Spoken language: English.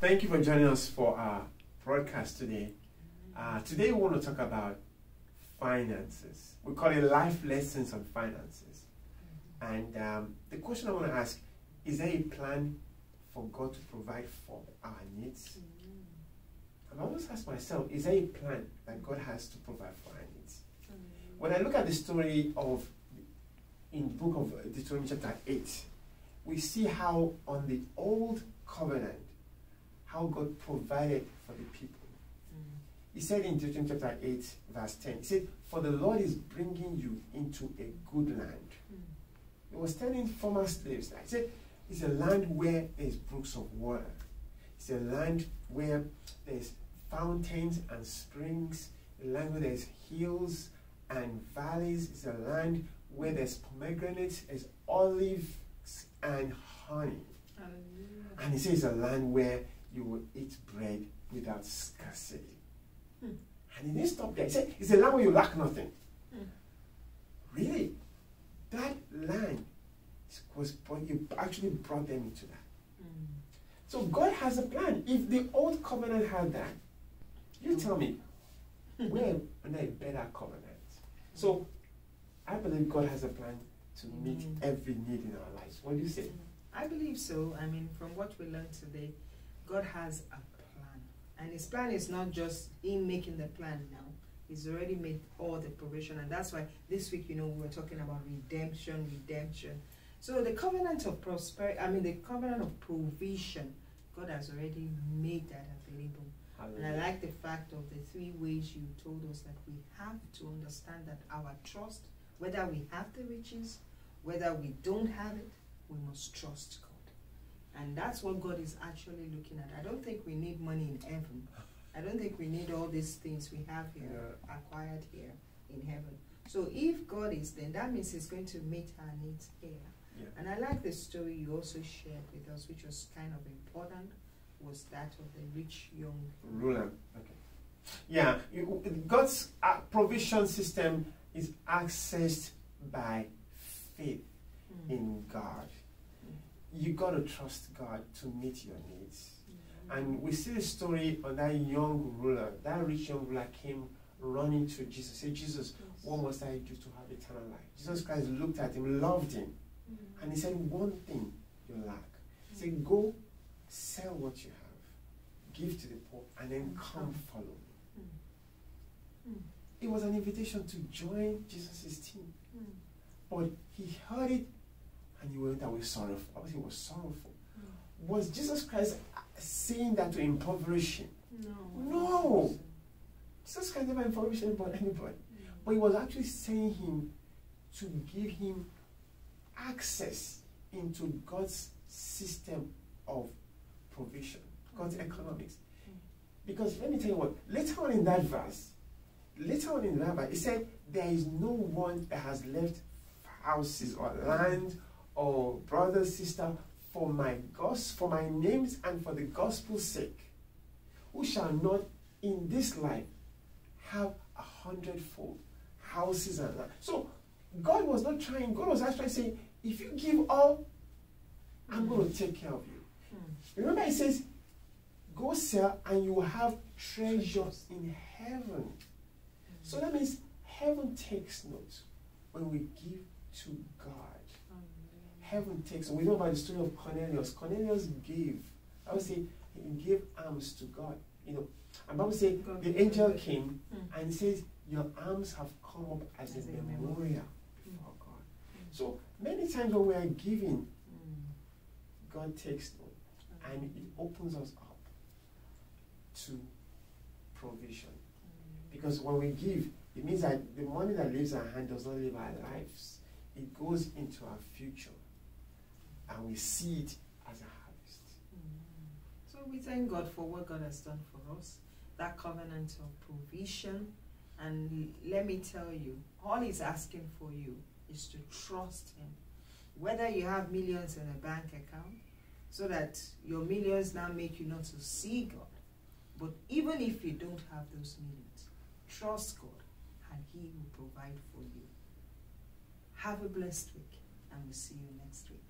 Thank you for joining us for our broadcast today. Today we want to talk about finances. We call it Life Lessons on Finances. And the question I want to ask, is there a plan for God to provide for our needs? And I always ask myself, is there a plan that God has to provide for our needs? When I look at the story of, in the book of Deuteronomy chapter 8, we see how on the old covenant, how God provided for the people. He said in Deuteronomy chapter 8, verse 10, he said, "For the Lord is bringing you into a good land." He was telling former slaves that. He said, it's a land where there's brooks of water. It's a land where there's fountains and springs. A land where there's hills and valleys. It's a land where there's pomegranates, there's olives and honey. And he says it's a land where you will eat bread without scarcity. And he didn't stop there. He said, it's a land where you lack nothing. Really? That land you actually brought them into that. So God has a plan. If the old covenant had that, you tell me, we're under a better covenant. So I believe God has a plan to meet every need in our lives. What do you say? I believe so. I mean, from what we learned today, God has a plan. And his plan is not just him making the plan now. He's already made all the provision. And that's why this week, we were talking about redemption. So the covenant of prosperity, the covenant of provision, God has already made that available. Hallelujah. And I like the fact of the 3 ways you told us that we have to understand that our trust, whether we have the riches, whether we don't have it, we must trust God. And that's what God is actually looking at. I don't think we need money in heaven. I don't think we need all these things we have here, acquired here in heaven. So if God is there, that means he's going to meet our needs here. Yeah. And I like the story you also shared with us, which was kind of important, was that of the rich young ruler. Okay. Yeah, God's provision system is accessed by faith in God. You got to trust God to meet your needs. And we see the story of that young ruler. That rich young ruler came running to Jesus. Said, "Jesus, what must I do to have eternal life?" Jesus Christ looked at him, loved him, and he said, "One thing you lack." He said, "Go sell what you have, give to the poor, and then come follow me." It was an invitation to join Jesus' team. But he heard it and he went away sorrowful. Obviously, he was sorrowful. Was Jesus Christ saying that to impoverish him? No. Jesus Christ never impoverished anybody. But he was actually saying him to give him access into God's system of provision, God's economics. Because let me tell you what, later on in that verse, it said, there is no one that has left houses or land or brother, sister, for my name's and for the gospel's sake, who shall not in this life have 100-fold houses and land. So God was not trying, God was actually saying, if you give all, I'm going to take care of you. Remember, it says, go sell and you will have treasures in heaven. So that means heaven takes note when we give to God. Heaven takes, and we know about the story of Cornelius. Cornelius gave, I would say, he gave alms to God. And Bible says the angel came and says, your alms have come up as a memorial before God. So many times when we are giving, God takes note and it opens us up to provision. Because when we give, it means that the money that leaves our hand does not live our lives. It goes into our future. And we see it as a harvest. So we thank God for what God has done for us. That covenant of provision. And let me tell you, all he's asking for you is to trust him. Whether you have millions in a bank account, so that your millions now make you not to see God. But even if you don't have those millions, trust God and he will provide for you. Have a blessed week and we'll see you next week.